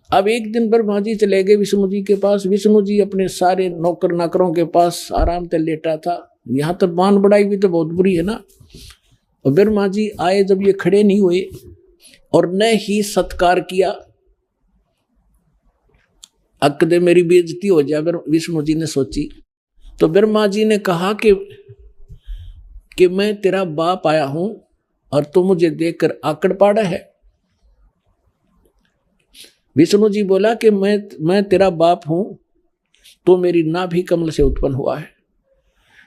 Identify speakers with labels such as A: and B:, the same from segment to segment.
A: अब एक दिन ब्रह्मा जी चले गए विष्णु जी के पास। विष्णु जी अपने सारे नौकर नाकरों के पास आराम से लेटा था। यहाँ तो बान बढ़ाई भी तो बहुत बुरी है ना। और ब्रह्मा जी आए, जब ये खड़े नहीं हुए और न ही सत्कार किया, अक्कदे मेरी बेइज्जती हो जाए, विष्णु जी ने सोची। तो ब्रह्मा जी ने कहा कि मैं तेरा बाप आया हूं और तू मुझे देखकर आकड़ पाड़ा है। विष्णु जी बोला कि मैं तेरा बाप हूं, तो मेरी नाभि कमल से उत्पन्न हुआ है।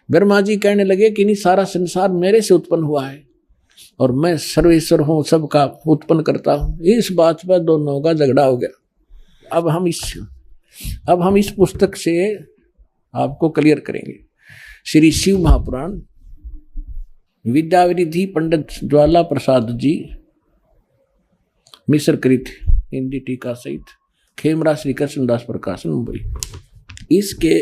A: ब्रह्मा जी कहने लगे कि नहीं, सारा संसार मेरे से उत्पन्न हुआ है और मैं सर्वेश्वर हूं, सबका उत्पन्न करता हूं। इस बात पर दोनों का झगड़ा हो गया। अब हम इस पुस्तक से आपको क्लियर करेंगे। श्री शिव महापुराण, विद्याविधि पंडित ज्वाला प्रसाद जी, मिश्रकृत हिंदी टीका सहित, खेमरा श्री कृष्णदास प्रकाशन, मुंबई। इसके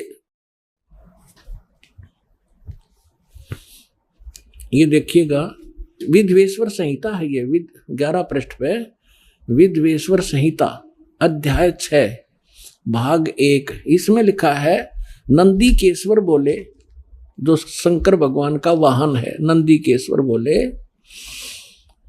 A: ये देखिएगा, विद्वेश्वर संहिता है ये, 11 पृष्ठ पे विद्वेश्वर संहिता अध्याय 6 भाग 1। इसमें लिखा है, नंदीकेश्वर बोले, जो शंकर भगवान का वाहन है, नंदीकेश्वर बोले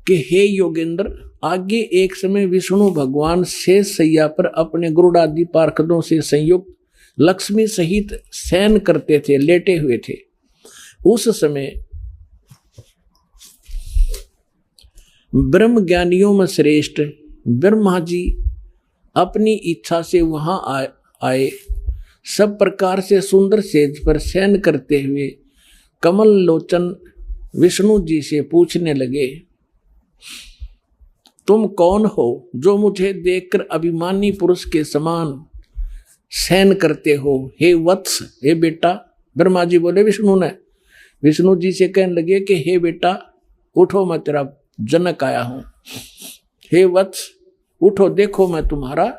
A: कि हे योगेंद्र, आगे एक समय विष्णु भगवान शेष सैया पर अपने गरुड़ादि पार्षदों से संयुक्त लक्ष्मी सहित शयन करते थे, लेटे हुए थे। उस समय ब्रह्म ज्ञानियों में श्रेष्ठ ब्रह्मा जी अपनी इच्छा से वहां आए। सब प्रकार से सुंदर सेज पर शयन करते हुए कमल लोचन विष्णु जी से पूछने लगे, तुम कौन हो जो मुझे देखकर अभिमानी पुरुष के समान शयन करते हो? हे वत्स, हे बेटा। ब्रह्मा जी बोले विष्णु जी से कहने लगे कि हे बेटा उठो, मैं तेरा जनक आया हूं। हे वत्स उठो, देखो मैं तुम्हारा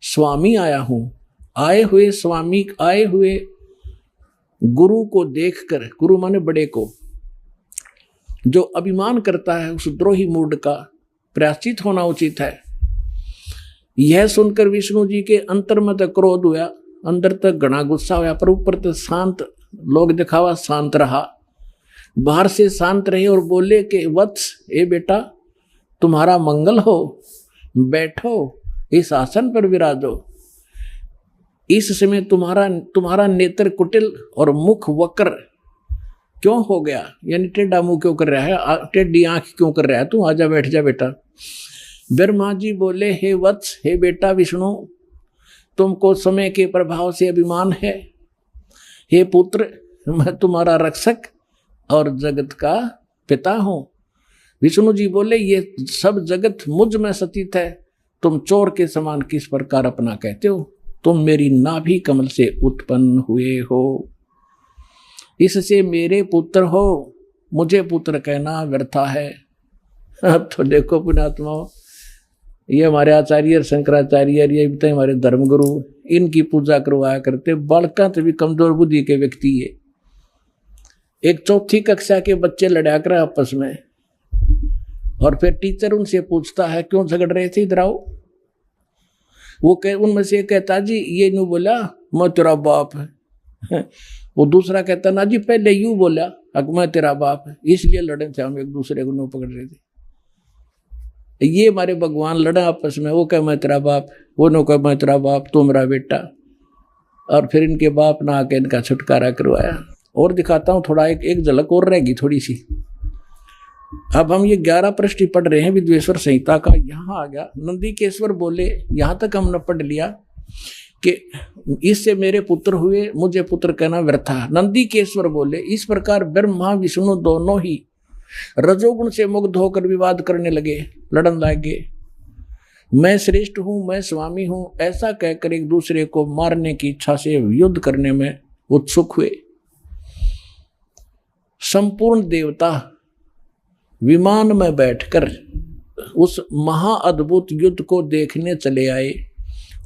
A: स्वामी आया हूं। आए हुए गुरु को देखकर, गुरु माने बड़े को, जो अभिमान करता है उस द्रोही मूड का प्रायश्चित होना उचित है। यह सुनकर विष्णु जी के अंतर में तक क्रोध हुआ, अंदर तक घना गुस्सा हुआ, पर ऊपर तक शांत, लोग दिखावा शांत रहा, बाहर से शांत रहे और बोले कि वत्स, ए बेटा तुम्हारा मंगल हो, बैठो, इस आसन पर विराजो। इस समय तुम्हारा नेत्र कुटिल और मुख वक्र क्यों हो गया? यानी टेढ़ा मुंह क्यों कर रहा है, टेढ़ी आंख क्यों कर रहा है? तू आजा, बैठ जा बेटा। ब्रह्मा जी बोले, हे वत्स, हे बेटा विष्णु, तुमको समय के प्रभाव से अभिमान है। हे पुत्र, मैं तुम्हारा रक्षक और जगत का पिता हूं। विष्णु जी बोले, ये सब जगत मुझ में स्थित है, तुम चोर के समान किस प्रकार अपना कहते हो? तुम मेरी नाभि कमल से उत्पन्न हुए हो, इससे मेरे पुत्र हो, मुझे पुत्र कहना व्यर्था है। अब तो देखो पुण्यात्माओं, ये हमारे आचार्य शंकराचार्य, ये भी तो हमारे धर्मगुरु, इनकी पूजा करवाया करते। बालका तो भी कमजोर बुद्धि के व्यक्ति है। एक 4th कक्षा के बच्चे लड़ा कर आपस में, और फिर टीचर उनसे पूछता है क्यों झगड़ रहे थे, इधर आओ। उनमें से कहता, जी ये यूं बोला, मैं तेरा बाप है। वो दूसरा कहता, ना जी पहले यूं बोला, अब मैं तेरा बाप है। इसलिए लड़े थे, हम एक दूसरे को नो पकड़ रहे थे। ये हमारे भगवान लड़ा आपस में, वो कह मैं तेरा बाप, वो नो कह मैं तेरा बाप, तू मेरा बेटा। और फिर इनके बाप ना आके इनका छुटकारा करवाया। और दिखाता हूँ थोड़ा, एक झलक और रहेगी थोड़ी सी। अब हम ये 11 पृष्ठ पढ़ रहे हैं विद्वेश्वर संहिता का। यहाँ आ गया, नंदीकेश्वर बोले, यहाँ तक हमने पढ़ लिया कि इससे मेरे पुत्र हुए, मुझे पुत्र कहना व्यर्थ है। नंदीकेश्वर बोले, इस प्रकार ब्रह्मा विष्णु दोनों ही रजोगुण से मुग्ध होकर विवाद करने लगे, लड़न लगे। मैं श्रेष्ठ हूं, मैं स्वामी हूं, ऐसा कहकर एक दूसरे को मारने की इच्छा से युद्ध करने में उत्सुक हुए। संपूर्ण देवता विमान में बैठकर उस महाअद्भुत युद्ध को देखने चले आए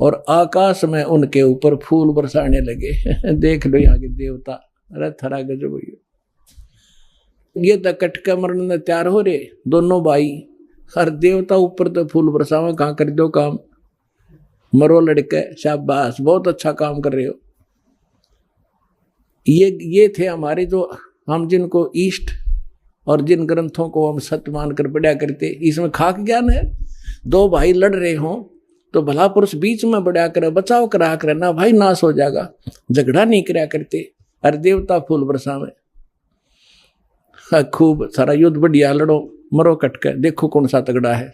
A: और आकाश में उनके ऊपर फूल बरसाने लगे। देख लो यहाँ के देवता, अरे थरा गजब। ये तो कटका मरने में तैयार हो रहे दोनों भाई, हर देवता ऊपर तो फूल बरसावा, कहाँ कर दो काम। मरो लड़के, शाबाश, बहुत अच्छा काम कर रहे हो। ये थे हमारे जो, हम जिनको ईष्ट और जिन ग्रंथों को हम सत्य मानकर पढ़ा करते। इसमें खाक ज्ञान है। दो भाई लड़ रहे हों तो भला पुरुष बीच में बढ़ा कर बचाव करा कर ना भाई नाश हो जाएगा, झगड़ा नहीं करा करते। अरे देवता फूल बरसावे, खूब सारा युद्ध बढ़िया लड़ो, मरो कटके, देखो कौन सा तगड़ा है।